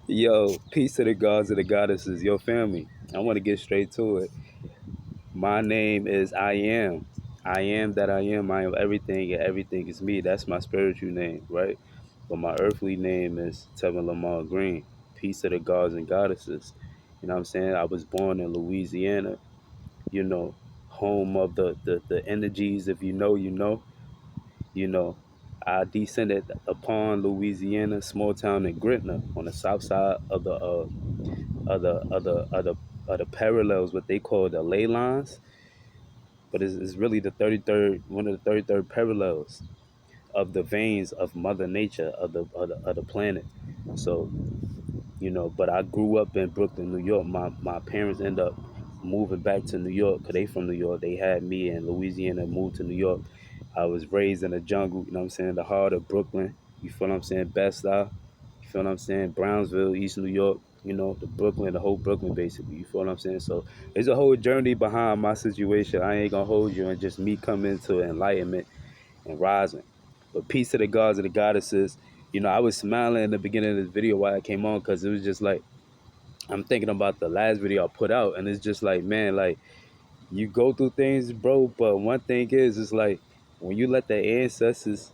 Yo, peace to the gods and the goddesses, your family. I want to get straight to it. My name is I am. I am that I am. I am everything and everything is me. That's my spiritual name, right? But my earthly name is TEVINLAMAR Green. Peace to the gods and goddesses. You know what I'm saying? I was born in Louisiana, you know, home of the energies. If you know, you know. You know, I descended upon Louisiana, small town in Gretna on the south side of the parallels, what they call the ley lines, but it's really the 33rd, one of the 33rd parallels of the veins of Mother Nature of the planet. So but I grew up in Brooklyn, New York. My parents end up moving back to New York because they from New York. They had me in Louisiana, moved to New York. I was raised in the jungle, you know what I'm saying, the heart of Brooklyn. You feel what I'm saying? Bed-Stuy. You feel what I'm saying? Brownsville, East New York, the Brooklyn, the whole Brooklyn basically. You feel what I'm saying? So there's a whole journey behind my situation. I ain't gonna hold you and just me coming to enlightenment and rising. But peace to the gods and the goddesses. I was smiling in the beginning of this video while I came on because it was just like I'm thinking about the last video I put out, and it's just like, man, like you go through things, bro. But one thing is, it's like when you let the ancestors,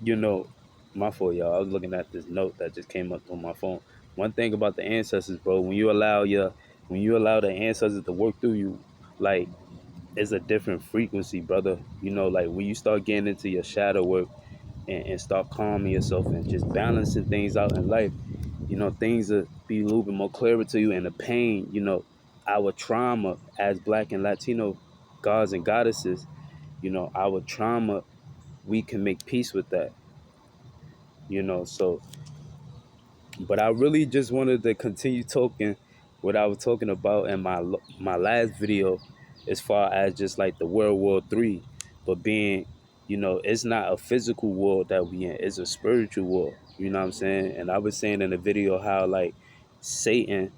you know, my fault, y'all. I was looking at this note that just came up on my phone. One thing about the ancestors, bro, when you allow the ancestors to work through you, like it's a different frequency, brother. Like when you start getting into your shadow work and start calming yourself and just balancing things out in life, things will be a little bit more clearer to you. And the pain, our trauma as Black and Latino gods and goddesses, our trauma, we can make peace with that, so. But I really just wanted to continue talking what I was talking about in my last video, as far as just like the World War III, but being, it's not a physical war that we in, it's a spiritual war. You know what I'm saying? And I was saying in the video how like Satan,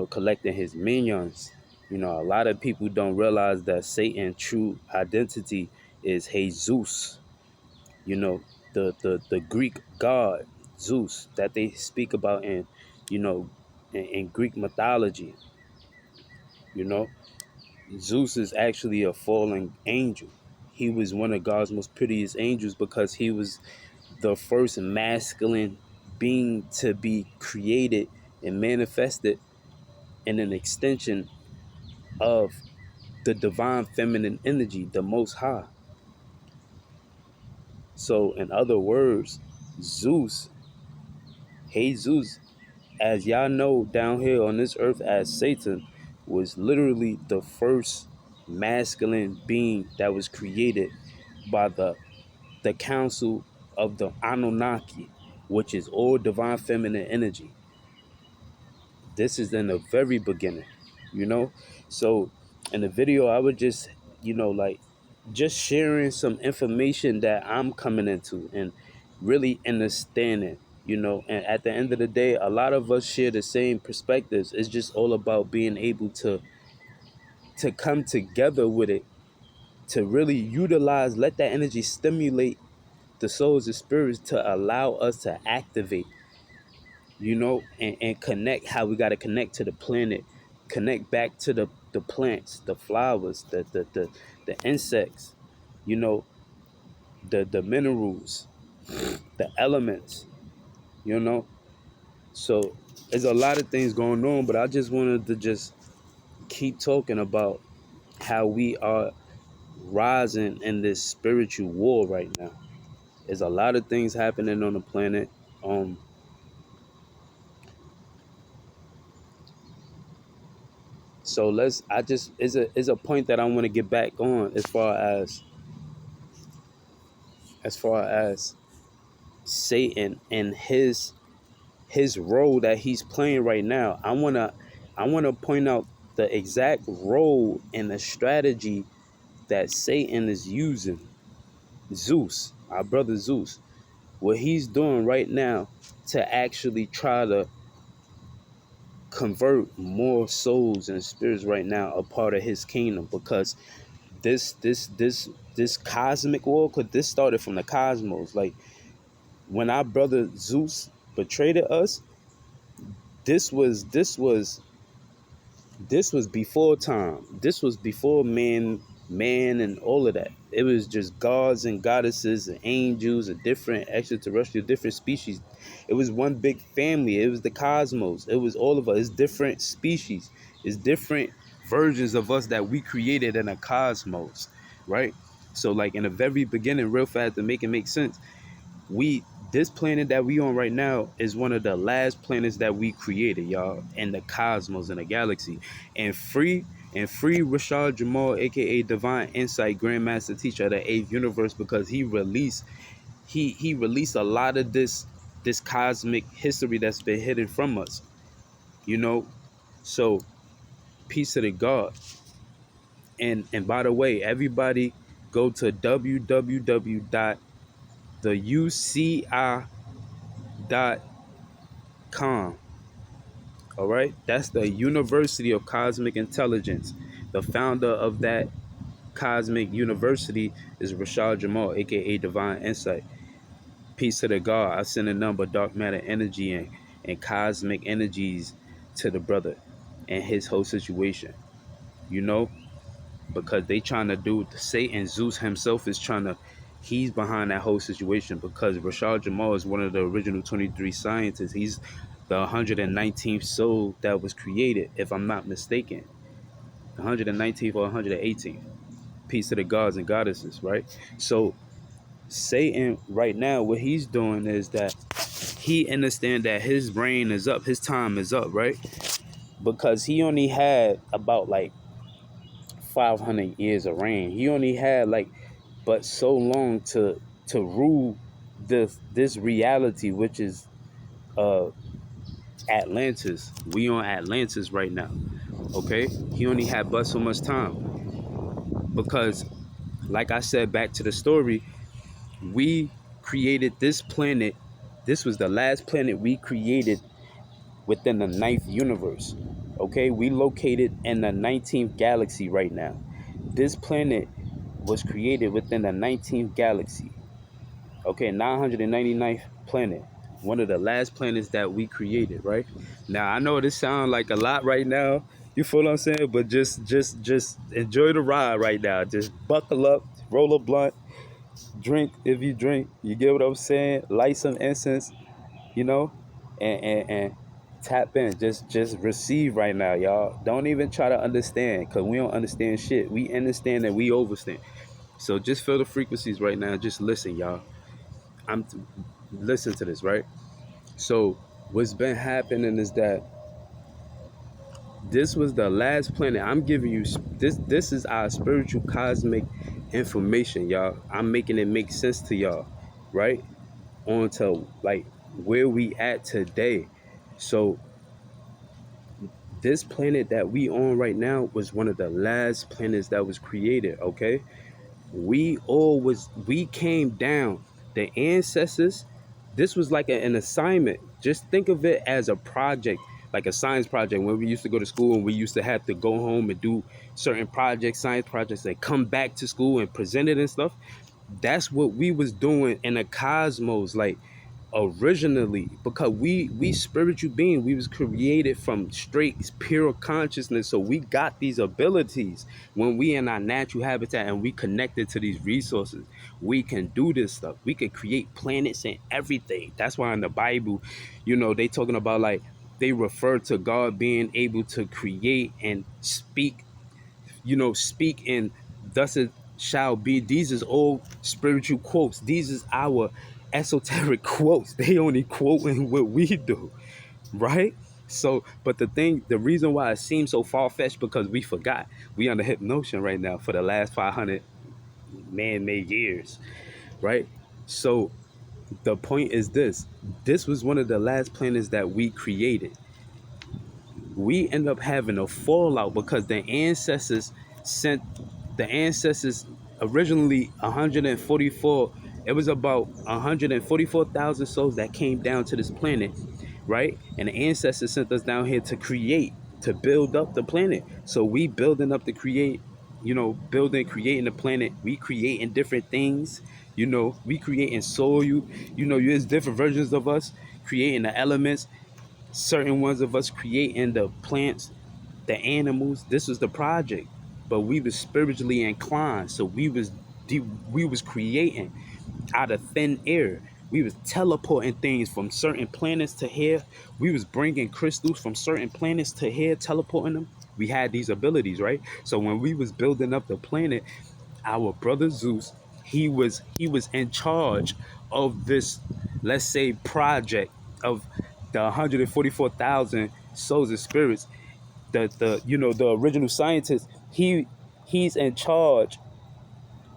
collecting his minions. A lot of people don't realize that Satan's true identity is Jesus, the Greek god Zeus that they speak about you know in Greek mythology. you know Zeus is actually a fallen angel. He was one of God's most prettiest angels because he was the first masculine being to be created and manifested in an extension of the divine feminine energy, the most high. So in other words, Zeus, Jesus, as y'all know down here on this earth as Satan, was literally the first masculine being that was created by the council of the Anunnaki, which is all divine feminine energy. This is in the very beginning, you know? So in the video, I would just, like just sharing some information that I'm coming into and really understanding, and at the end of the day, a lot of us share the same perspectives. It's just all about being able to come together with it, to really utilize, let that energy stimulate the souls and spirits to allow us to activate, and connect how we got to connect to the planet, connect back to the plants, the flowers, the insects, you know, the minerals, the elements, you know. So there's a lot of things going on, but I just wanted to just keep talking about how we are rising in this spiritual war right now. There's a lot of things happening on the planet. So I just is a point that I want to get back on as far as Satan and his role that he's playing right now. I wanna point out the exact role and the strategy that Satan is using. Zeus, our brother Zeus, what he's doing right now to actually try to convert more souls and spirits right now a part of his kingdom, because this cosmic war, because this started from the cosmos. Like when our brother Zeus betrayed us, This was before time. This was before man and all of that. It was just gods and goddesses and angels and different extraterrestrial, different species. It was one big family. It was the cosmos. It was all of us. It's different species. It's different versions of us that we created in a cosmos, right? So like in the very beginning, real fast to make it make sense, we this planet that we on right now is one of the last planets that we created, y'all, in the cosmos, in the galaxy. And free Rashad Jamal, aka Divine Insight, Grandmaster Teacher of the Eighth Universe, because he released a lot of this cosmic history that's been hidden from us, you know. So peace to the God. And by the way, everybody go to www.theuci.com. All right, that's the University of Cosmic Intelligence. The founder of that cosmic university is Rashad Jamal, aka Divine Insight. Peace to the God. I send a number dark matter energy and cosmic energies to the brother and his whole situation. You know, because they trying to do Satan. Zeus himself is trying to. He's behind that whole situation because Rashad Jamal is one of the original 23 scientists. He's the 119th soul that was created, if I'm not mistaken. 119th or 118th. Peace to the gods and goddesses, right? So Satan right now, what he's doing is that he understands that his reign is up, his time is up, right? Because he only had about like 500 years of reign. He only had like but so long to rule this reality, which is uh Atlantis. We on Atlantis right now. Okay? He only had but so much time. Because like I said, back to the story, we created this planet. This was the last planet we created within the ninth universe. Okay, we located in the 19th galaxy right now. This planet was created within the 19th galaxy. Okay, 999th planet. One of the last planets that we created, right? Now I know this sounds like a lot right now. You feel what I'm saying? But just enjoy the ride right now. Just buckle up, roll a blunt, drink if you drink. You get what I'm saying? Light some incense, you know, and tap in. Just receive right now, y'all. Don't even try to understand, because we don't understand shit. We understand and we overstand. So just feel the frequencies right now. Just listen, y'all. I'm listen to this, right? So what's been happening is that this was the last planet. I'm giving you this is our spiritual cosmic information, y'all. I'm making it make sense to y'all, right? On to like where we at today. So this planet that we on right now was one of the last planets that was created, okay? We came down. The ancestors, this was like an assignment. Just think of it as a project, like a science project. When we used to go to school and we used to have to go home and do certain projects, science projects, and come back to school and present it and stuff. That's what we was doing in the cosmos, like originally, because we spiritual being, we was created from straight pure consciousness. So we got these abilities when we in our natural habitat and we connected to these resources. We can do this stuff. We can create planets and everything. That's why in the Bible, they talking about, like, they refer to God being able to create and speak, speak and thus it shall be. These is all spiritual quotes. These is our esoteric quotes. They only quoting what we do, right? So, but the reason why it seems so far-fetched, because we forgot. We under hypnosis right now for the last 500 man-made years, right? So the point is this was one of the last planets that we created. We end up having a fallout because sent the ancestors originally 144. It was about 144,000 souls that came down to this planet, right? And the ancestors sent us down here to build up the planet. So we building up to create, creating the planet. We creating different things. We creating soil. There's different versions of us creating the elements. certain ones of us creating the plants, the animals. This was the project, but we was spiritually inclined, so we was creating out of thin air. We was teleporting things from certain planets to here. We was bringing crystals from certain planets to here, teleporting them. We had these abilities, right? So when we was building up the planet, our brother Zeus, he was in charge of this, let's say, project of the 144,000 souls and spirits. The original scientist, he's in charge.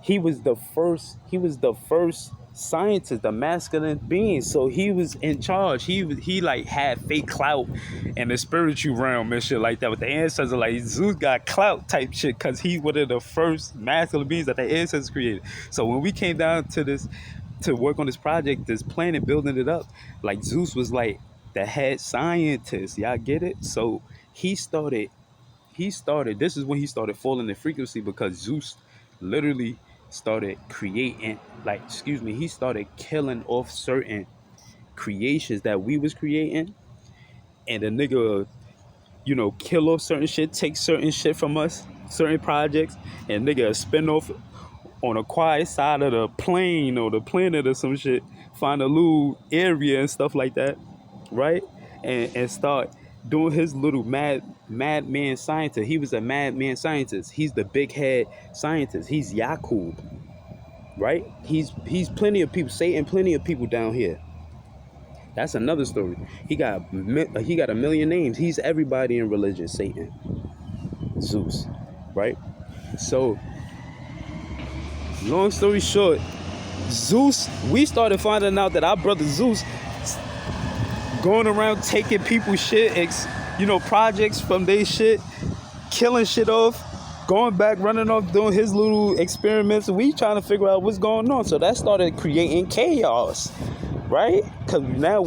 He was the first scientist, the masculine being. So he was in charge. He like had fake clout in the spiritual realm and shit like that with the ancestors. Like Zeus got clout type shit because he one of the first masculine beings that the ancestors created. So when we came down to this to work on this project, this planet, building it up, like Zeus was like the head scientist. Y'all get it? So he started this is when he started falling in frequency, because Zeus literally started creating, like, excuse me, he started killing off certain creations that we was creating. And the nigga, kill off certain shit, take certain shit from us, certain projects, and nigga spin off on a quiet side of the plane or the planet or some shit, find a little area and stuff like that, right? And start doing his little madman scientist. He was a madman scientist. He's the big head scientist. He's Yakub, right? He's plenty of people, Satan, plenty of people down here. That's another story. He got a million names. He's everybody in religion, Satan, Zeus, right? So, long story short, Zeus, we started finding out that our brother Zeus going around taking people's shit, projects from their shit, killing shit off, going back, running off, doing his little experiments. We trying to figure out what's going on. So that started creating chaos, right? Because now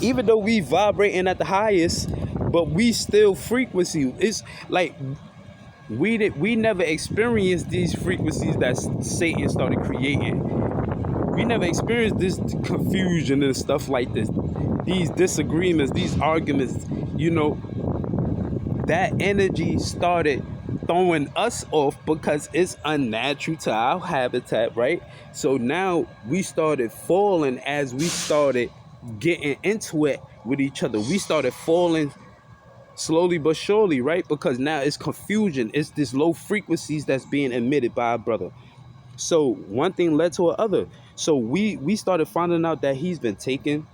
even though we vibrating at the highest, but we still frequency. It's like we never experienced these frequencies that Satan started creating. We never experienced this confusion and stuff like this, these disagreements, these arguments. That energy started throwing us off because it's unnatural to our habitat, right? So now we started falling as we started getting into it with each other. We started falling slowly but surely, right? Because now it's confusion. It's this low frequencies that's being emitted by our brother. So one thing led to another. So we started finding out that he's been taken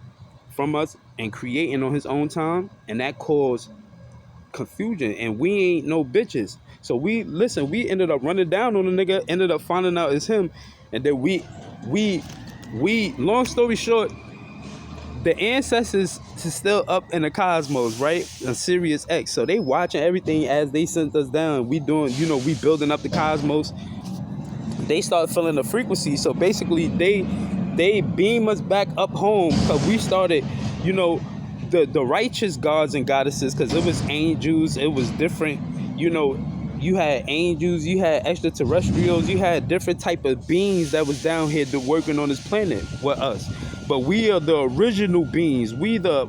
from us and creating on his own time, and that caused confusion. And we ain't no bitches. So we ended up running down on the nigga, ended up finding out it's him, and then we long story short, the ancestors is still up in the cosmos, right? On Sirius X. So they watching everything as they sent us down. We doing, we building up the cosmos. They start feeling the frequency. So basically they beam us back up home, because we started, the righteous gods and goddesses, because it was angels, it was different, you had angels, you had extraterrestrials, you had different type of beings that was down here working on this planet with us. But we are the original beings. We the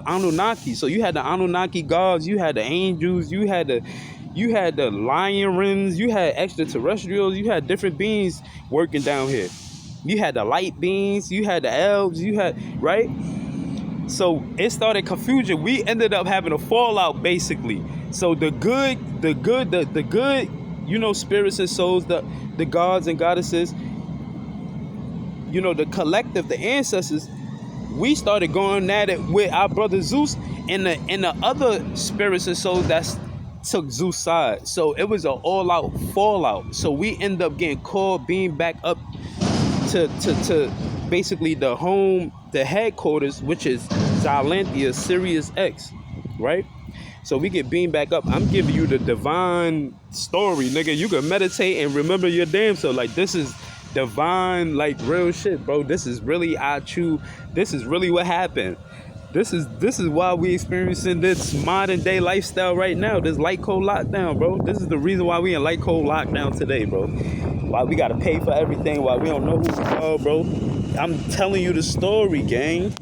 Anunnaki. So you had the Anunnaki gods, you had the angels, you had the lion rings, you had extraterrestrials, you had different beings working down here. You had the light beings, you had the elves, right? So it started confusion. We ended up having a fallout, basically. So the good, spirits and souls, the gods and goddesses, the collective, the ancestors, we started going at it with our brother Zeus and the other spirits and souls that took Zeus' side. So it was an all-out fallout. So we end up getting called, being back up to basically the headquarters, which is Xylanthia, Sirius X, right? So we get beamed back up. I'm giving you the divine story, nigga. You can meditate and remember your damn self. Like, this is divine, like, real shit, bro. This is really this is really what happened. This is why we experiencing this modern day lifestyle right now. This light cold lockdown, bro. This is the reason why we in light cold lockdown today, bro. Why we gotta pay for everything, why we don't know who we are, bro. I'm telling you the story, gang.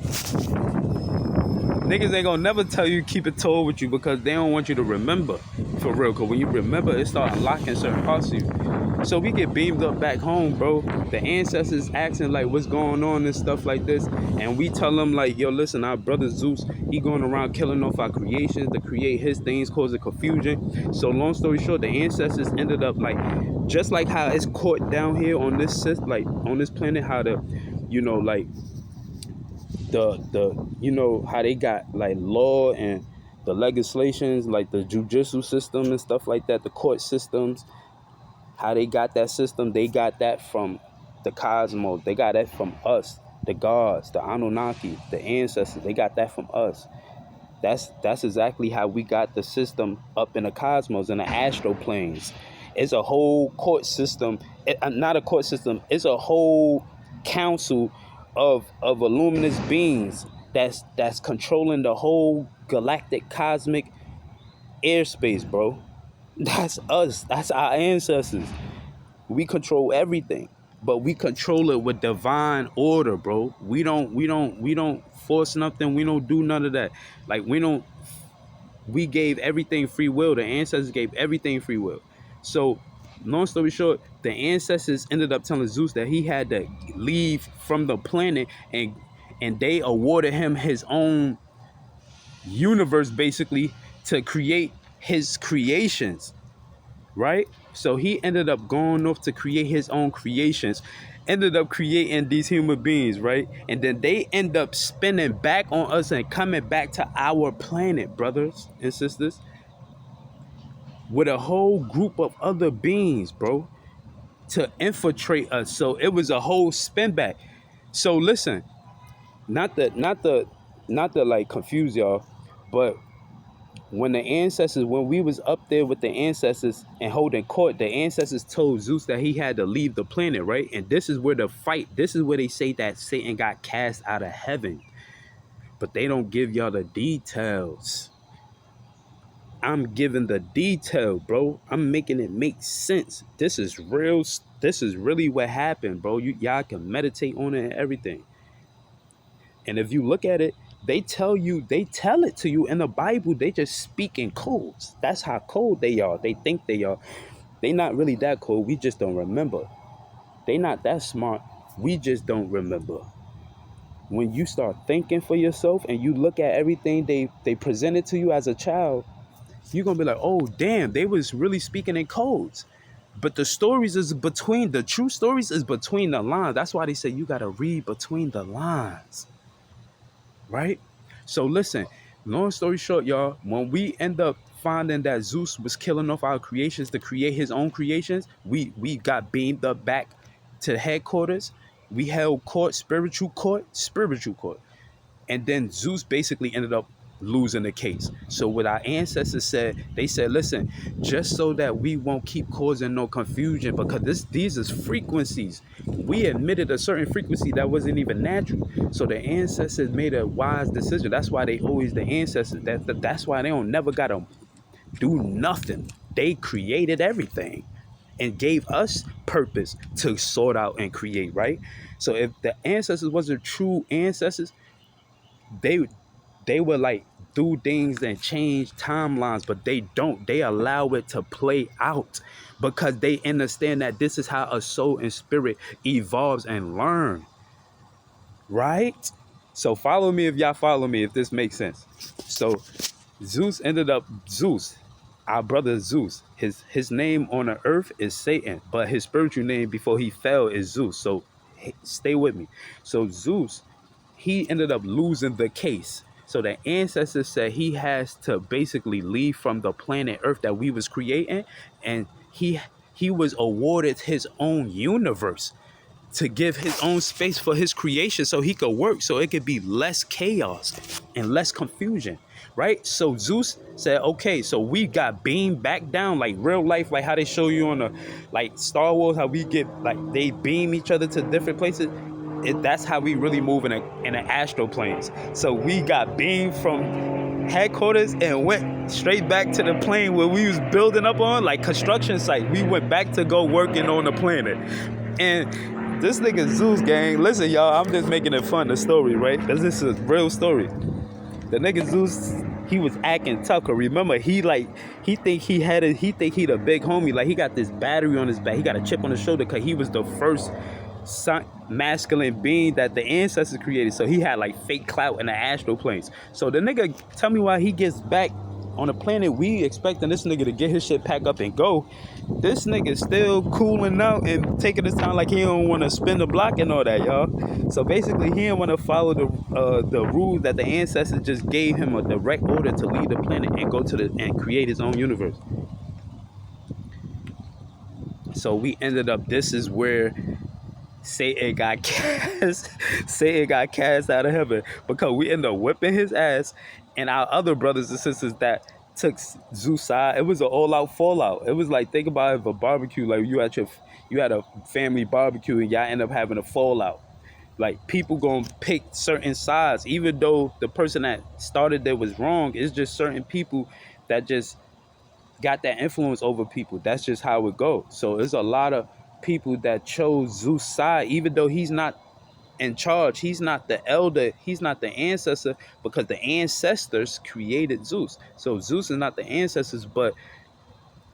Niggas ain't gonna never tell you keep it told with you because they don't want you to remember. For real, because when you remember, it start unlocking certain parts of you. So we get beamed up back home, bro. The ancestors asking like what's going on and stuff like this. And we tell them like, yo, listen, our brother Zeus, he going around killing off our creations to create his things, causing confusion. So long story short, the ancestors ended up like, just like how it's caught down here on this like on this planet, how the, you know, like the you know how they got like law and the legislations, like the judicial system and stuff like that, the court systems, how they got that system, they got that from the cosmos, they got that from us, the gods, the Anunnaki, the ancestors, they got that from us. That's exactly how we got the system up in the cosmos, in the astral planes. It's a whole court system, not a court system, it's a whole council of luminous beings that's controlling the whole galactic cosmic airspace, bro. That's us. That's our ancestors. We control everything, but we control it with divine order, bro. We don't force nothing. We don't do none of that. Like we gave everything free will. The ancestors gave everything free will. So long story short, the ancestors ended up telling Zeus that he had to leave from the planet, and they awarded him his own universe basically to create his creations, right? So he ended up going off to create his own creations, ended up creating these human beings, right? And then they end up spinning back on us and coming back to our planet, brothers and sisters, with a whole group of other beings, bro, to infiltrate us. So it was a whole spin back. So listen, not to like confuse y'all, but when we was up there with the ancestors and holding court, the ancestors told Zeus that he had to leave the planet, right? And this is where this is where they say that Satan got cast out of heaven. But they don't give y'all the details. I'm giving the detail, bro. I'm making it make sense. This is real. This is really what happened, bro. Y'all can meditate on it and everything. And if you look at it, they tell it to you in the Bible. They just speak in codes. That's how cold they are. They think they are. They not really that cold. We just don't remember. They not that smart. We just don't remember. When you start thinking for yourself and you look at everything they presented to you as a child, you're going to be like, oh, damn, they was really speaking in codes. But the true stories is between the lines. That's why they say you got to read between the lines. Right? So listen, long story short, y'all, when we end up finding that Zeus was killing off our creations to create his own creations, we got beamed up back to headquarters. We held court, spiritual court. And then Zeus basically ended up losing the case. So what our ancestors said, they said, listen, just so that we won't keep causing no confusion, because these is frequencies. We admitted a certain frequency that wasn't even natural. So the ancestors made a wise decision. That's why they always the ancestors. That's why they don't never gotta do nothing. They created everything and gave us purpose to sort out and create, right? So if the ancestors wasn't true ancestors, they would like do things and change timelines, but they don't. They allow it to play out because they understand that this is how a soul and spirit evolves and learn, right? So follow me if y'all follow me, if this makes sense. So Zeus, our brother Zeus, his name on the earth is Satan, but his spiritual name before he fell is Zeus. So stay with me. So Zeus, he ended up losing the case. So the ancestors said he has to basically leave from the planet Earth that we was creating, and he was awarded his own universe to give his own space for his creation so he could work, so it could be less chaos and less confusion, right? So Zeus said, okay, so we got beamed back down like real life, like how they show you on the like Star Wars, how we get like they beam each other to different places. That's how we really move in the astral planes. So we got beamed from headquarters and went straight back to the plane where we was building up on, like construction site. We went back to go working on the planet. And this nigga Zeus, gang, listen, y'all, I'm just making it fun, the story, right? Because this is a real story. The nigga Zeus, he was acting tough. 'Cause remember, he think he the big homie. Like he got this battery on his back. He got a chip on his shoulder because he was the first masculine being that the ancestors created. So he had like fake clout in the astral planes. So the nigga, tell me why he gets back on the planet, we expecting this nigga to get his shit pack up and go. This nigga still cooling out and taking his time like he don't want to spin the block and all that, y'all. So basically, he didn't want to follow the rules that the ancestors just gave him a direct order to leave the planet and go to and create his own universe. So we ended up. This is where Satan got cast. Satan got cast out of heaven because we ended up whipping his ass, and our other brothers and sisters that took Zeus' side. It was an all-out fallout. It was like, think about it, if a barbecue, like you had a family barbecue and y'all end up having a fallout. Like people gonna pick certain sides, even though the person that started there was wrong. It's just certain people that just got that influence over people. That's just how it goes. So there's a lot of people that chose Zeus' side, even though he's not in charge. He's not the elder. He's not the ancestor, because the ancestors created Zeus. So Zeus is not the ancestors, but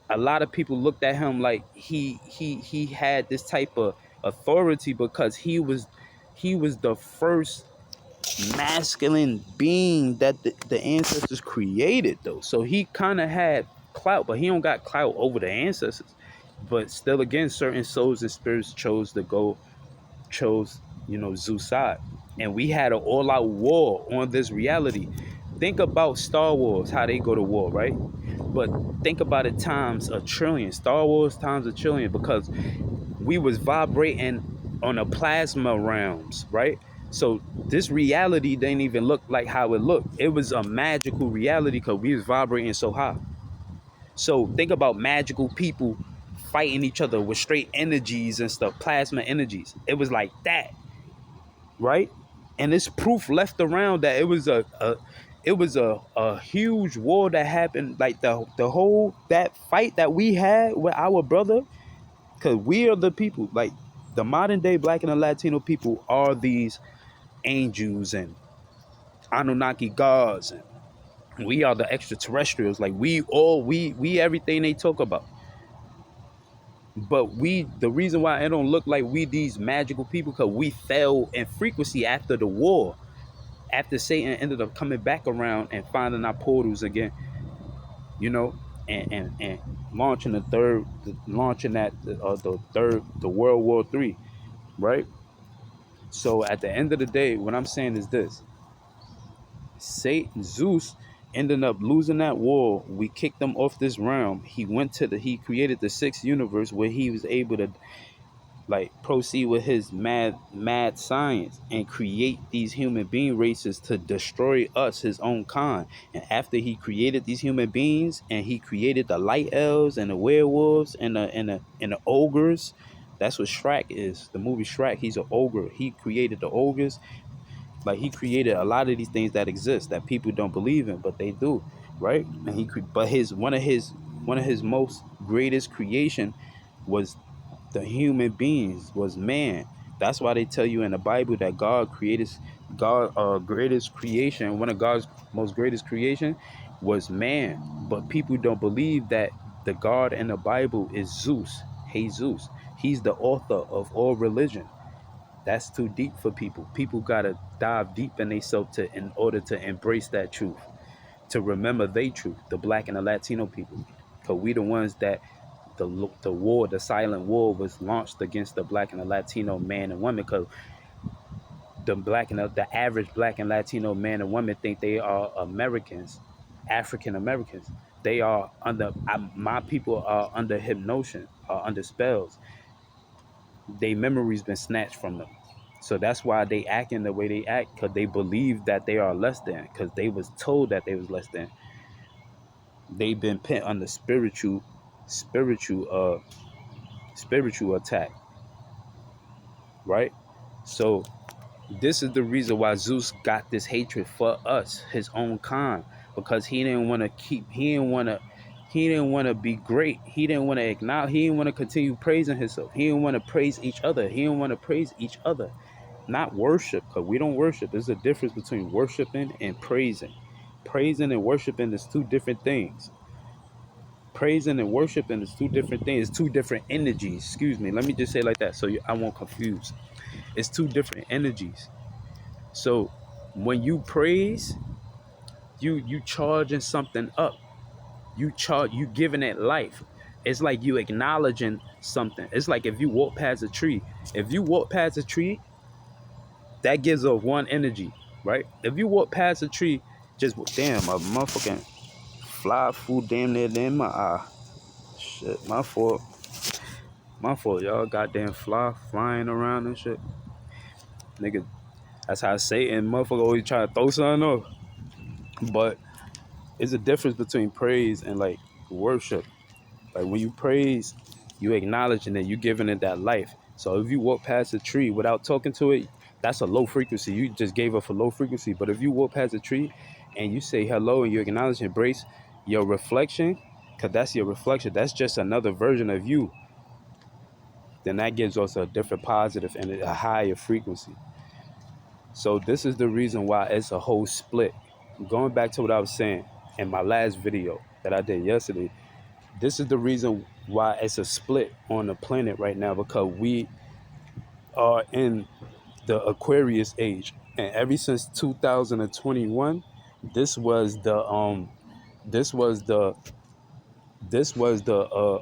a lot of people looked at him like he had this type of authority because he was the first masculine being that the ancestors created, though. So he kind of had clout, but he don't got clout over the ancestors. But still, again, certain souls and spirits chose Zeus' side, and we had an all-out war on this reality. Think about Star Wars, how they go to war, right? But think about it times a trillion. Star Wars times a trillion, because we was vibrating on a plasma realms, right? So this reality didn't even look like how it looked. It was a magical reality because we was vibrating so high. So think about magical people fighting each other with straight energies and stuff, plasma energies. It was like that, right? And it's proof left around that it was a huge war that happened. Like the whole that fight that we had with our brother, because we are the people. Like the modern day Black and the Latino people are these angels and Anunnaki gods, and we are the extraterrestrials. Like we everything they talk about. But the reason why it don't look like we these magical people, because we fell in frequency after the war, after Satan ended up coming back around and finding our portals again, and launching the World War III, right? So at the end of the day, what I'm saying is this: Zeus ended up losing that war. We kicked him off this realm. He created the sixth universe where he was able to like proceed with his mad science and create these human being races to destroy us, his own kind. And after he created these human beings, and he created the light elves and the werewolves and the ogres. That's what Shrek is. The movie Shrek, he's an ogre. He created the ogres. Like he created a lot of these things that exist that people don't believe in, but they do, right? And one of his most greatest creation was the human beings, was man. That's why they tell you in the Bible that greatest creation, one of God's most greatest creation was man. But people don't believe that the God in the Bible is Zeus, Jesus. He's the author of all religion. That's too deep for people. People gotta dive deep in themselves in order to embrace that truth, to remember their truth, the Black and the Latino people. Because we the ones that the silent war was launched against the Black and the Latino man and woman, because the average Black and Latino man and woman think they are Americans, African Americans. They are my people are under hypnosis, are under spells. Their memory's been snatched from them. So that's why they act in the way they act, because they believe that they are less than, because they was told that they was less than. They've been put under spiritual attack, right? So this is the reason why Zeus got this hatred for us, his own kind, because he didn't want to be great. He didn't want to acknowledge. He didn't want to continue praising himself. He didn't want to praise each other. He didn't want to praise not worship, because we don't worship. There's a difference between worshiping and praising. praising and worshiping is two different things. Praising and worshiping is two different things. It's two different energies. Excuse me. Let me just say it like that so I won't confuse. It's two different energies. So when you praise, you charging something up. You giving it life. It's like you acknowledging something. It's like if you walk past a tree. If you walk past a tree, that gives off one energy, right? If you walk past a tree, just damn, a motherfucking fly food damn near in my eye. Shit, my fault. My fault, y'all. Goddamn fly flying around and shit. Nigga, that's how Satan motherfucker always try to throw something off. But it's a difference between praise and like worship. Like when you praise, you acknowledging it, you giving it that life. So if you walk past a tree without talking to it, that's a low frequency. You just gave up a low frequency. But if you walk past a tree and you say hello and you acknowledge and embrace your reflection, because that's your reflection, that's just another version of you, then that gives us a different positive and a higher frequency. So this is the reason why it's a whole split. Going back to what I was saying in my last video that I did yesterday, this is the reason why it's a split on the planet right now, because we are in the Aquarius age, and ever since 2021, this was the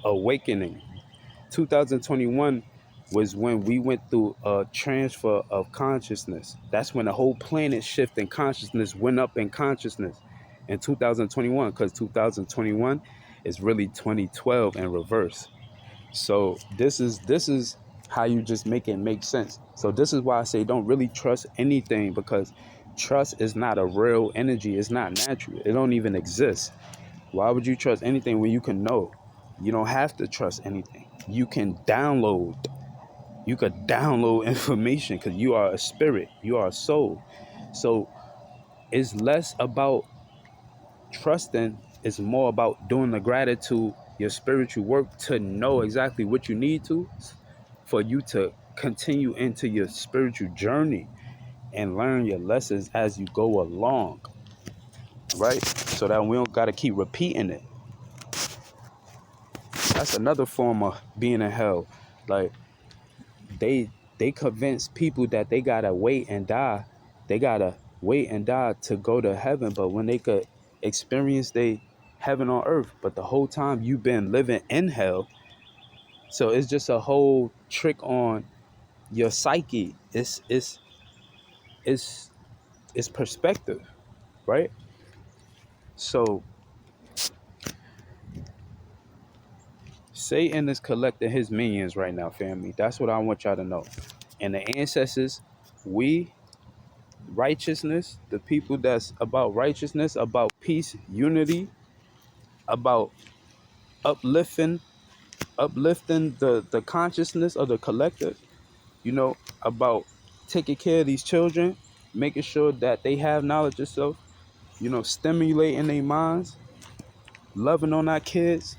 awakening. 2021 was when we went through a transfer of consciousness. That's when the whole planet shift in consciousness went up in consciousness in 2021, because 2021 is really 2012 in reverse. So this is how you just make it make sense. So this is why I say don't really trust anything, because trust is not a real energy. It's not natural. It don't even exist. Why would you trust anything when you can know? You don't have to trust anything. You can download. You could download information because you are a spirit. You are a soul. So it's less about trusting. It's more about doing the gratitude, your spiritual work, to know exactly what you need to for you to continue into your spiritual journey and learn your lessons as you go along, right? So that we don't got to keep repeating it. That's another form of being in hell. Like they convince people that they gotta wait and die. They gotta wait and die to go to heaven, but when they could experience they heaven on earth, but the whole time you've been living in hell. So it's just a whole trick on your psyche. It's perspective, right? So Satan is collecting his minions right now, family. That's what I want y'all to know. And the ancestors, we, righteousness, the people that's about righteousness, about peace, unity, about uplifting the consciousness of the collective, about taking care of these children, making sure that they have knowledge of self, stimulating their minds, loving on our kids,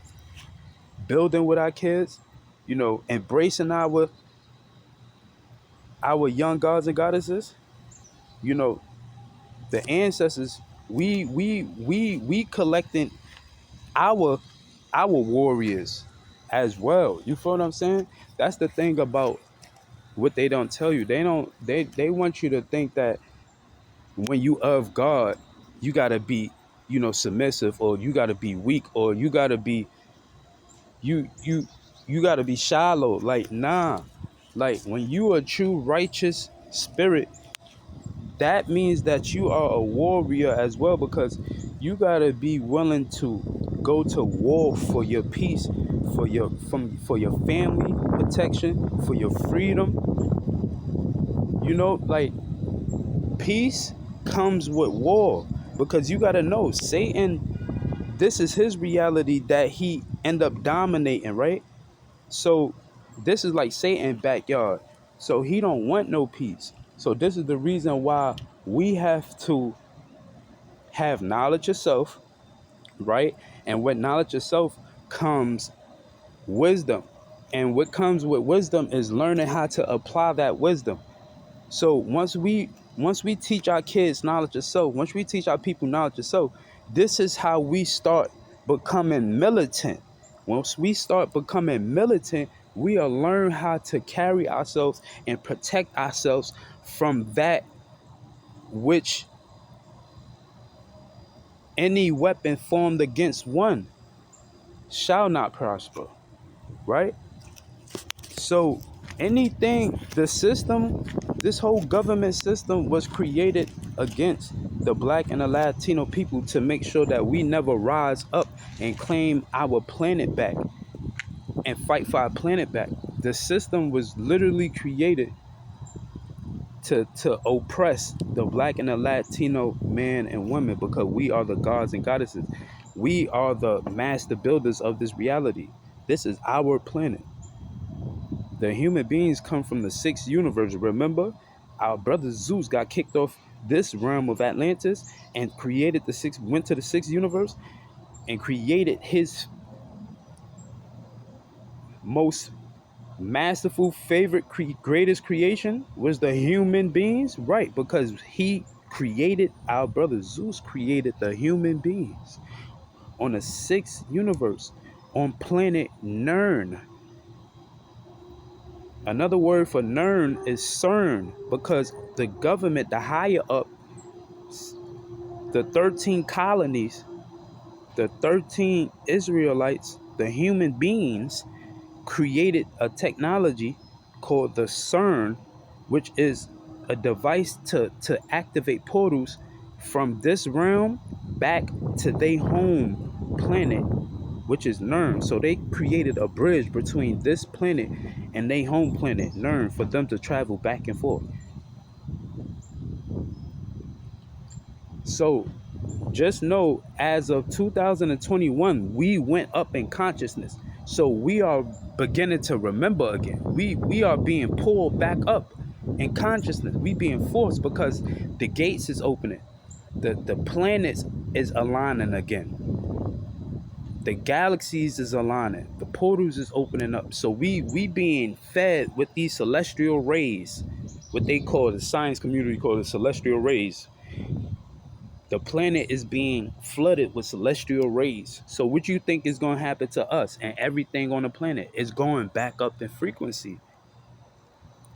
building with our kids, embracing our young gods and goddesses. The ancestors, we collecting our warriors as well. You feel what I'm saying? That's the thing about what they don't tell you. They want you to think that when you of God, you gotta be, submissive, or you gotta be weak, or you gotta be you gotta be shallow. Like, nah. Like, when you a true righteous spirit, that means that you are a warrior as well, because you gotta be willing to go to war for your peace, for your family protection, for your freedom. Like, peace comes with war, because you gotta know Satan, this is his reality that he end up dominating, right? So this is like Satan's backyard. So he don't want no peace. So this is the reason why we have to have knowledge of self, right? And with knowledge of self comes wisdom. And what comes with wisdom is learning how to apply that wisdom. So once we once we teach our kids knowledge of self, once we teach our people knowledge of self, this is how we start becoming militant. Once we start becoming militant, we'll learn how to carry ourselves and protect ourselves from that which any weapon formed against one shall not prosper, right? So anything, the system, this whole government system was created against the black and the Latino people to make sure that we never rise up and claim our planet back and fight for our planet back. The system was literally created to oppress the black and the Latino man and women, because we are the gods and goddesses. We are the master builders of this reality. This is our planet. The human beings come from the sixth universe. Remember, our brother Zeus got kicked off this realm of Atlantis and created went to the sixth universe and created his most masterful, favorite, greatest creation was the human beings, right? Because he created, our brother Zeus created the human beings on the sixth universe on planet Nern. Another word for Nern is CERN, because the government, the higher up, the 13 colonies, the 13 Israelites, the human beings, created a technology called the CERN, which is a device to activate portals from this realm back to their home planet, which is Nern. So they created a bridge between this planet and their home planet, Nern, for them to travel back and forth. So just know, as of 2021, we went up in consciousness. So we are beginning to remember again. We are being pulled back up in consciousness. We being forced because the gates is opening. The planets is aligning again. The galaxies is aligning. The portals is opening up. So we being fed with these celestial rays, what they call, the science community call the celestial rays. The planet is being flooded with celestial rays. So what you think is going to happen to us and everything on the planet is going back up in frequency.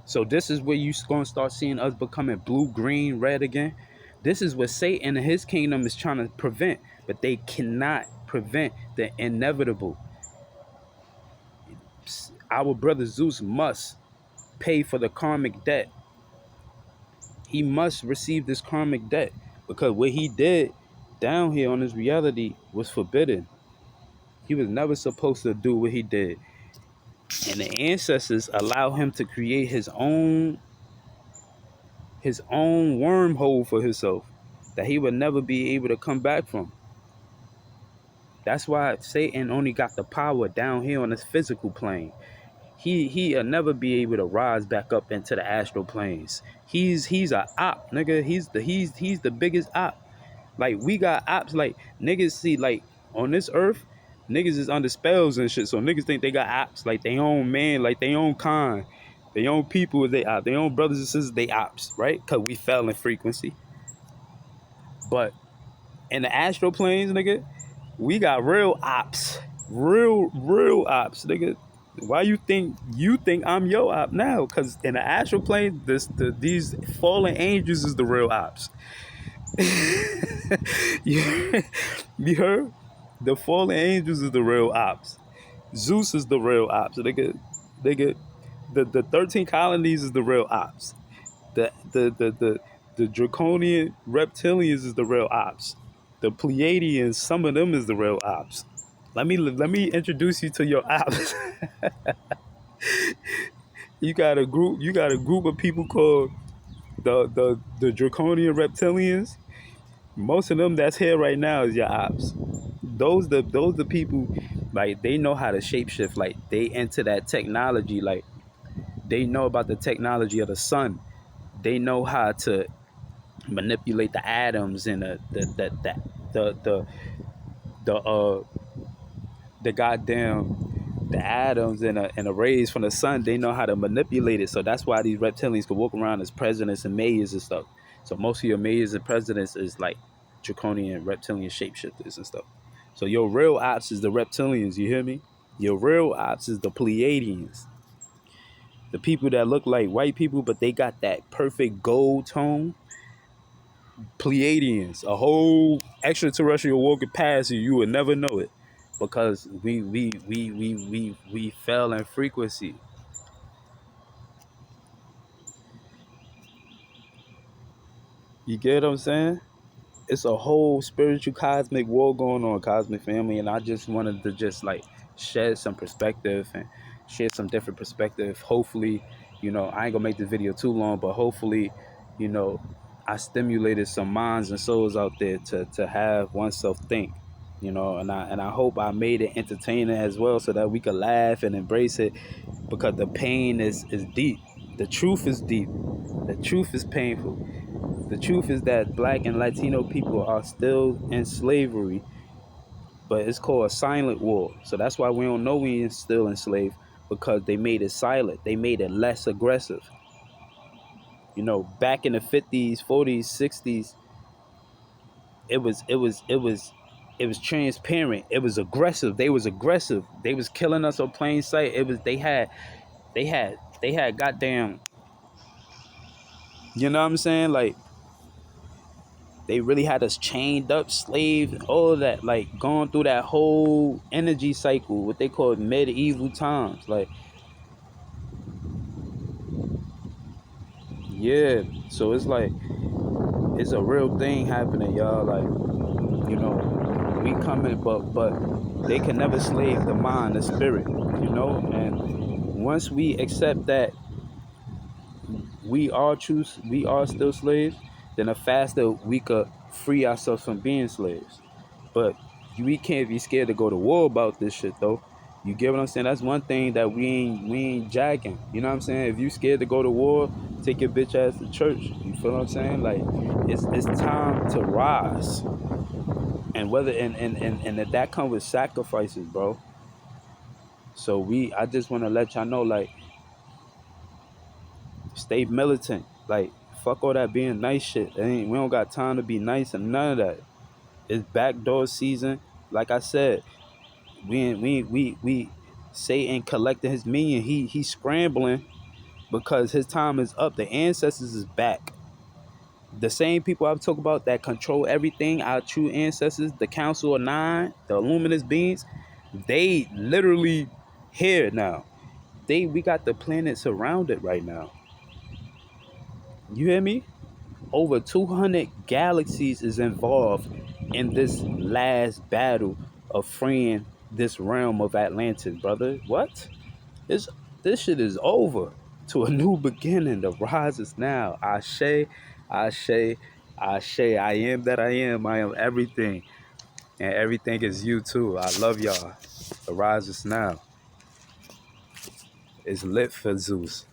So this is where you're going to start seeing us becoming blue, green, red again. This is what Satan and his kingdom is trying to prevent, but they cannot prevent the inevitable. Our brother Zeus must pay for the karmic debt. He must receive this karmic debt, because what he did down here on this reality was forbidden. He was never supposed to do what he did. And the ancestors allow him to create his own wormhole for himself that he would never be able to come back from. That's why Satan only got the power down here on this physical plane. He'll never be able to rise back up into the astral planes. He's a op, nigga. He's the biggest op. Like, we got ops, like, niggas see, like, on this earth, niggas is under spells and shit. So niggas think they got ops, like they own man, like they own kind, they own people, they ops, they own brothers and sisters, they ops, right? Because we fell in frequency. But in the astral planes, nigga, we got real ops, real ops, nigga. Why you think I'm your op now? Because in the astral plane, these fallen angels is the real ops. You heard? The fallen angels is the real ops. Zeus is the real ops. Nigga, the 13 colonies is the real ops. The draconian reptilians is the real ops. The Pleiadians, some of them is the real ops. Let me introduce you to your ops. You got a group of people called the draconian reptilians. Most of them that's here right now is your ops. Those the people, like, they know how to shapeshift. Like, they into that technology. Like, they know about the technology of the sun. They know how to manipulate the atoms and the goddamn, the atoms and the rays from the sun. They know how to manipulate it. So that's why these reptilians can walk around as presidents and mayors and stuff. So most of your mayors and presidents is like draconian reptilian shapeshifters and stuff. So your real ops is the reptilians, you hear me? Your real ops is the Pleiadians. The people that look like white people, but they got that perfect gold tone. Pleiadians, a whole extraterrestrial walking past you, you would never know it. Because we fell in frequency. You get what I'm saying? It's a whole spiritual cosmic war going on, cosmic family, and I just wanted to just like shed some perspective and share some different perspective. Hopefully, I ain't gonna make this video too long, but hopefully, you know, I stimulated some minds and souls out there to have oneself think, and I hope I made it entertaining as well, so that we could laugh and embrace it, because the pain is deep. The truth is deep. The truth is painful. The truth is that Black and Latino people are still in slavery, but it's called a silent war. So that's why we don't know we are still enslaved, because they made it silent. They made it less aggressive. Back in the 50s, 40s, 60s, it was transparent. It was aggressive. They was aggressive. They was killing us on plain sight. It was they had goddamn, you know what I'm saying? Like, they really had us chained up, slave, all of that, like going through that whole energy cycle, what they call medieval times. Like, yeah. So it's like, it's a real thing happening, y'all. Like, we coming, but they can never slave the mind, the spirit, And once we accept that we are still slaves, then the faster we could free ourselves from being slaves. But we can't be scared to go to war about this shit, though. You get what I'm saying? That's one thing that we ain't jacking. You know what I'm saying? If you scared to go to war, take your bitch ass to church. You feel what I'm saying? Like, it's time to rise. And whether and that comes with sacrifices, bro. So I just want to let y'all know, like, stay militant. Like, fuck all that being nice shit. We don't got time to be nice and none of that. It's backdoor season. Like I said, we Satan collecting his minion. He's scrambling because his time is up. The ancestors is back. The same people I've talked about that control everything, our true ancestors, the Council of Nine, the luminous beings, they literally here now. We got the planet surrounded right now. You hear me? Over 200 galaxies is involved in this last battle of freeing this realm of Atlantis, brother. What? This shit is over. To a new beginning. The rise is now. Ashe, Ashe, Ashe. I am that I am. I am everything. And everything is you too. I love y'all. The rise is now. It's lit for Zeus.